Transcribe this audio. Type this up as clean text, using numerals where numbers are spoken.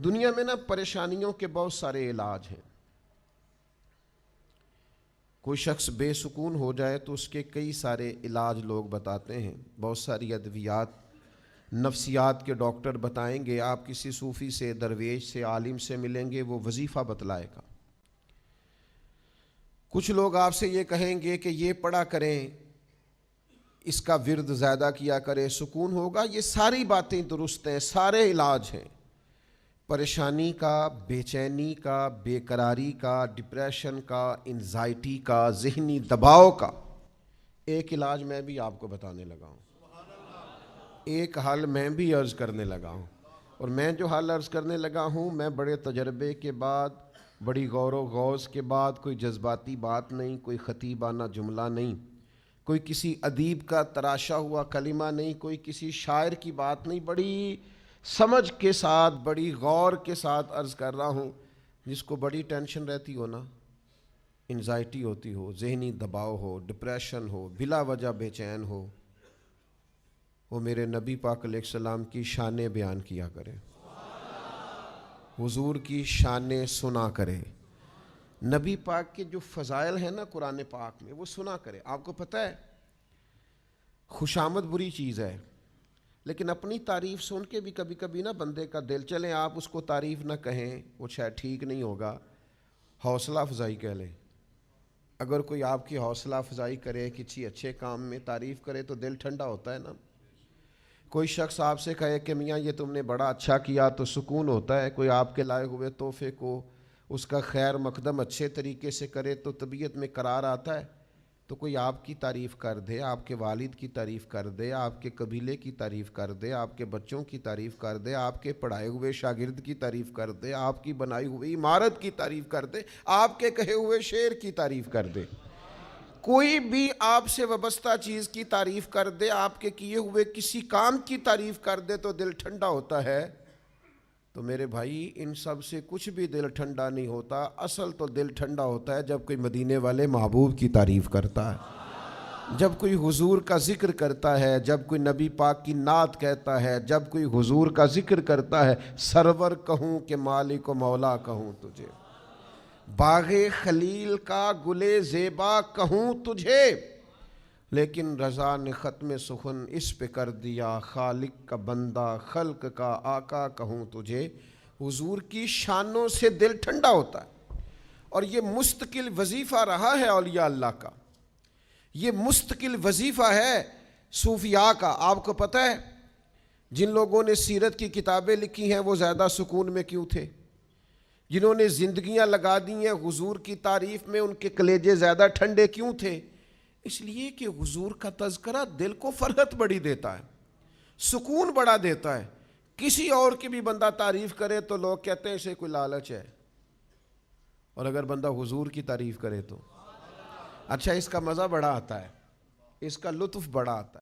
دنیا میں نا پریشانیوں کے بہت سارے علاج ہیں۔ کوئی شخص بے سکون ہو جائے تو اس کے کئی سارے علاج لوگ بتاتے ہیں، بہت ساری ادویات نفسیات کے ڈاکٹر بتائیں گے، آپ کسی صوفی سے، درویش سے، عالم سے ملیں گے، وہ وظیفہ بتلائے گا۔ کچھ لوگ آپ سے یہ کہیں گے کہ یہ پڑھا کریں، اس کا ورد زیادہ کیا کرے، سکون ہوگا۔ یہ ساری باتیں درست ہیں، سارے علاج ہیں۔ پریشانی کا، بے چینی کا، بے قراری کا، ڈپریشن کا، انزائٹی کا، ذہنی دباؤ کا ایک علاج میں بھی آپ کو بتانے لگا ہوں، ایک حل میں بھی عرض کرنے لگا ہوں۔ اور میں جو حل عرض کرنے لگا ہوں، میں بڑے تجربے کے بعد، بڑی غور و غوض کے بعد، کوئی جذباتی بات نہیں، کوئی خطیبانہ جملہ نہیں، کوئی کسی ادیب کا تراشا ہوا کلمہ نہیں، کوئی کسی شاعر کی بات نہیں، بڑی سمجھ کے ساتھ، بڑی غور کے ساتھ عرض کر رہا ہوں۔ جس کو بڑی ٹینشن رہتی ہو نا، انزائٹی ہوتی ہو، ذہنی دباؤ ہو، ڈپریشن ہو، بلا وجہ بے چین ہو، وہ میرے نبی پاک علیہ السلام کی شانیں بیان کیا کرے، حضور کی شانیں سنا کرے، نبی پاک کے جو فضائل ہیں نا قرآن پاک میں، وہ سنا کرے۔ آپ کو پتہ ہے خوشامد بری چیز ہے، لیکن اپنی تعریف سن کے بھی کبھی کبھی نا بندے کا دل، چلیں آپ اس کو تعریف نہ کہیں، وہ شاید ٹھیک نہیں ہوگا، حوصلہ افزائی کہہ لیں۔ اگر کوئی آپ کی حوصلہ افزائی کرے، کسی اچھے کام میں تعریف کرے تو دل ٹھنڈا ہوتا ہے نا۔ کوئی شخص آپ سے کہے کہ میاں یہ تم نے بڑا اچھا کیا تو سکون ہوتا ہے۔ کوئی آپ کے لائے ہوئے تحفے کو، اس کا خیر مقدم اچھے طریقے سے کرے تو طبیعت میں قرار آتا ہے۔ تو کوئی آپ کی تعریف کر دے، آپ کے والد کی تعریف کر دے، آپ کے قبیلے کی تعریف کر دے، آپ کے بچوں کی تعریف کر دے، آپ کے پڑھائے ہوئے شاگرد کی تعریف کر دے، آپ کی بنائی ہوئی عمارت کی تعریف کر دے، آپ کے کہے ہوئے شعر کی تعریف کر دے، کوئی بھی آپ سے وابستہ چیز کی تعریف کر دے، آپ کے کیے ہوئے کسی کام کی تعریف کر دے تو دل ٹھنڈا ہوتا ہے۔ تو میرے بھائی، ان سب سے کچھ بھی دل ٹھنڈا نہیں ہوتا۔ اصل تو دل ٹھنڈا ہوتا ہے جب کوئی مدینے والے محبوب کی تعریف کرتا ہے، جب کوئی حضور کا ذکر کرتا ہے، جب کوئی نبی پاک کی نعت کہتا ہے، جب کوئی حضور کا ذکر کرتا ہے۔ سرور کہوں کہ مالک و مولا کہوں تجھے، باغ خلیل کا گلے زیبا کہوں تجھے، لیکن رضا نے ختم سخن اس پہ کر دیا، خالق کا بندہ خلق کا آقا کہوں تجھے۔ حضور کی شانوں سے دل ٹھنڈا ہوتا ہے، اور یہ مستقل وظیفہ رہا ہے اولیاء اللہ کا، یہ مستقل وظیفہ ہے صوفیاء کا۔ آپ کو پتہ ہے جن لوگوں نے سیرت کی کتابیں لکھی ہیں وہ زیادہ سکون میں کیوں تھے؟ جنہوں نے زندگیاں لگا دی ہیں حضور کی تعریف میں، ان کے کلیجے زیادہ ٹھنڈے کیوں تھے؟ اس لیے کہ حضور کا تذکرہ دل کو فرحت بڑی دیتا ہے، سکون بڑا دیتا ہے۔ کسی اور کی بھی بندہ تعریف کرے تو لوگ کہتے ہیں اسے کوئی لالچ ہے، اور اگر بندہ حضور کی تعریف کرے تو اچھا، اس کا مزہ بڑا آتا ہے، اس کا لطف بڑا آتا ہے۔